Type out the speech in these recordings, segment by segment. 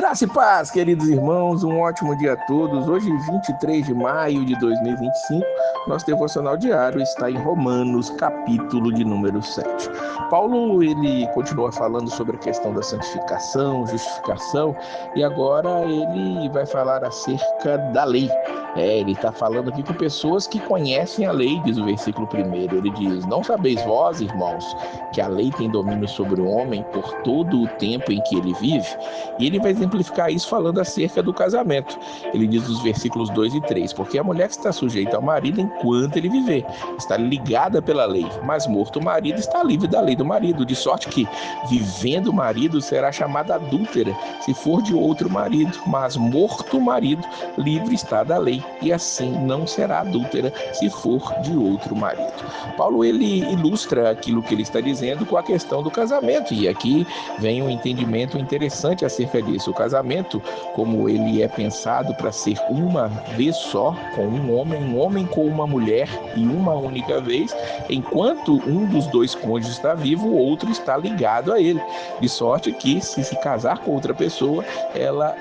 Graça e paz, queridos irmãos, um ótimo dia a todos. Hoje, 23 de maio de 2025, nosso devocional diário está em Romanos, capítulo de número 7. Paulo, ele continua falando sobre a questão da santificação, justificação, e agora ele vai falar acerca da lei. Ele está falando aqui com pessoas que conhecem a lei, diz o versículo 1. Ele diz: não sabeis vós, irmãos, que a lei tem domínio sobre o homem por todo o tempo em que ele vive? E ele vai exemplificar isso falando acerca do casamento. Ele diz nos versículos 2 e 3, porque a mulher que está sujeita ao marido enquanto ele viver, está ligada pela lei, mas morto o marido está livre da lei do marido, de sorte que, vivendo o marido, será chamada adúltera, se for de outro marido, mas morto o marido, livre está da lei, e assim não será adúltera, se for de outro marido. Paulo, ele ilustra aquilo que ele está dizendo com a questão do casamento, e aqui vem um entendimento interessante acerca disso. O casamento, como ele é pensado para ser uma vez só, com um homem com uma mulher e uma única vez, enquanto um dos dois cônjuges está vivo, o outro está ligado a ele, de sorte que, se casar com outra pessoa, ela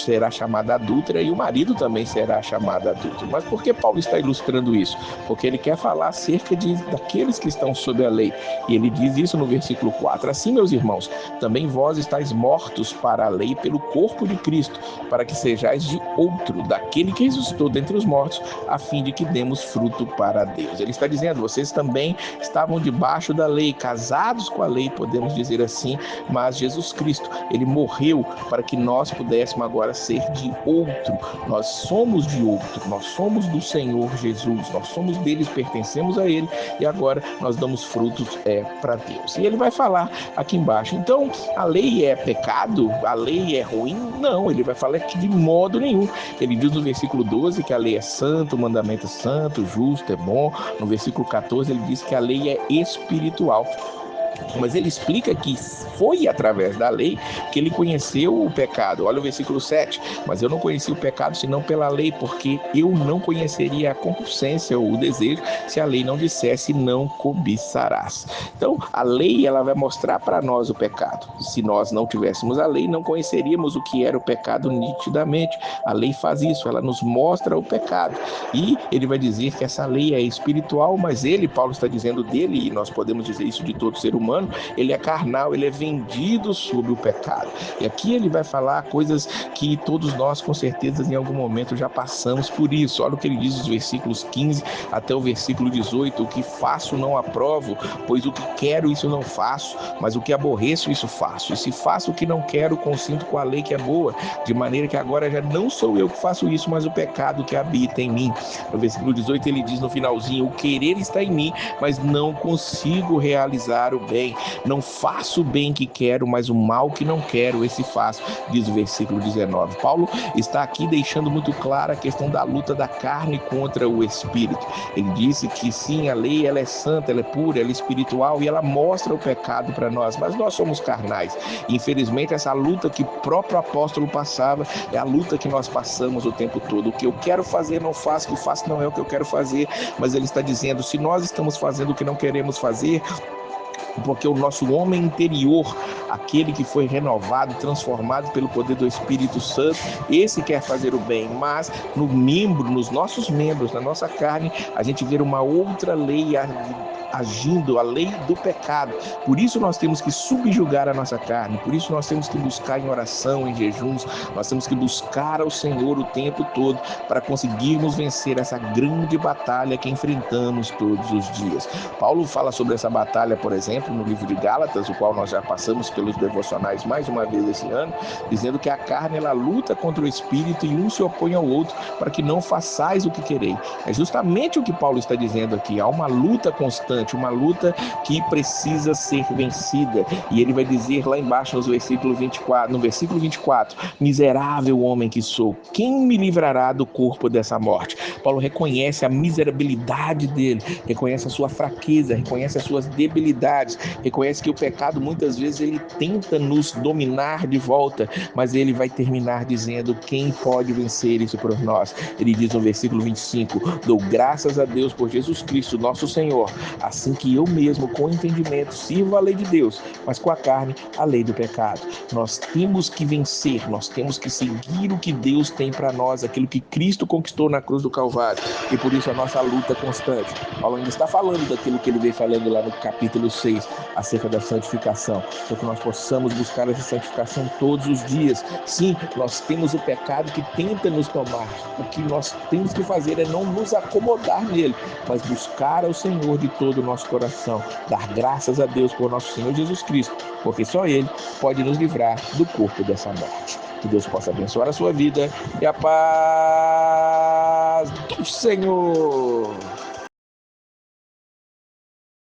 será chamada adúltera e o marido também será chamado adúltero. Mas por que Paulo está ilustrando isso? Porque ele quer falar acerca daqueles que estão sob a lei, e ele diz isso no versículo 4: assim, meus irmãos, também vós estáis mortos para a lei pelo corpo de Cristo, para que sejais de outro, daquele que ressuscitou dentre os mortos, a fim de que demos fruto para Deus. Ele está dizendo: vocês também estavam debaixo da lei, casados com a lei, podemos dizer assim, mas Jesus Cristo, ele morreu para que nós pudéssemos agora ser de outro. Nós somos de outro, nós somos do Senhor Jesus, nós somos deles, pertencemos a ele, e agora nós damos frutos para Deus. E ele vai falar aqui embaixo: então a lei é pecado? A lei é ruim? Não, ele vai falar que de modo nenhum. Ele diz no versículo 12 que a lei é santa, o mandamento é santo, justo, é bom. No versículo 14 ele diz que a lei é espiritual. Mas ele explica que foi através da lei que ele conheceu o pecado. Olha o versículo 7. Mas eu não conheci o pecado senão pela lei, porque eu não conheceria a concupiscência ou o desejo se a lei não dissesse: não cobiçarás. Então, a lei, ela vai mostrar para nós o pecado. Se nós não tivéssemos a lei, não conheceríamos o que era o pecado nitidamente. A lei faz isso, ela nos mostra o pecado. E ele vai dizer que essa lei é espiritual, mas Paulo está dizendo dele, e nós podemos dizer isso de todo ser humano, ele é carnal, ele é vendido sob o pecado. E aqui ele vai falar coisas que todos nós, com certeza, em algum momento já passamos por isso. Olha o que ele diz nos versículos 15 até o versículo 18: o que faço não aprovo, pois o que quero isso não faço, mas o que aborreço isso faço. E se faço o que não quero, consinto com a lei que é boa, de maneira que agora já não sou eu que faço isso, mas o pecado que habita em mim. No versículo 18 ele diz no finalzinho: o querer está em mim, mas não consigo realizar o bem. Não faço o bem que quero, mas o mal que não quero, esse faço, diz o versículo 19. Paulo está aqui deixando muito clara a questão da luta da carne contra o espírito. Ele disse que sim, a lei, ela é santa, ela é pura, ela é espiritual e ela mostra o pecado para nós, mas nós somos carnais. E, infelizmente, essa luta que o próprio apóstolo passava é a luta que nós passamos o tempo todo. O que eu quero fazer não faço, o que faço não é o que eu quero fazer. Mas ele está dizendo: se nós estamos fazendo o que não queremos fazer, porque o nosso homem interior, aquele que foi renovado, transformado pelo poder do Espírito Santo, esse quer fazer o bem, mas nos nossos membros, na nossa carne, a gente vê uma outra lei agindo, a lei do pecado. Por isso nós temos que subjugar a nossa carne, por isso nós temos que buscar em oração, em jejuns, nós temos que buscar ao Senhor o tempo todo para conseguirmos vencer essa grande batalha que enfrentamos todos os dias. Paulo fala sobre essa batalha, por exemplo, no livro de Gálatas, o qual nós já passamos pelos devocionais mais uma vez esse ano, dizendo que a carne, ela luta contra o espírito e um se opõe ao outro para que não façais o que quereis. É justamente o que Paulo está dizendo aqui. Há uma luta constante, uma luta que precisa ser vencida. E ele vai dizer lá embaixo no versículo 24: miserável homem que sou, quem me livrará do corpo dessa morte? Paulo reconhece a miserabilidade dele, reconhece a sua fraqueza, reconhece as suas debilidades, reconhece que o pecado muitas vezes ele tenta nos dominar de volta, mas ele vai terminar dizendo: quem pode vencer isso por nós? Ele diz no versículo 25: dou graças a Deus por Jesus Cristo, nosso Senhor, assim que eu mesmo, com entendimento, sirvo a lei de Deus, mas com a carne, a lei do pecado. Nós temos que vencer, nós temos que seguir o que Deus tem para nós, aquilo que Cristo conquistou na cruz do Calvário, e por isso a nossa luta é constante. Paulo ainda está falando daquilo que ele veio falando lá no capítulo 6, acerca da santificação, para que nós possamos buscar essa santificação todos os dias. Sim, nós temos o pecado que tenta nos tomar, o que nós temos que fazer é não nos acomodar nele, mas buscar ao Senhor de todo o nosso coração, dar graças a Deus por nosso Senhor Jesus Cristo, porque só Ele pode nos livrar do corpo dessa morte. Que Deus possa abençoar a sua vida e a paz do Senhor.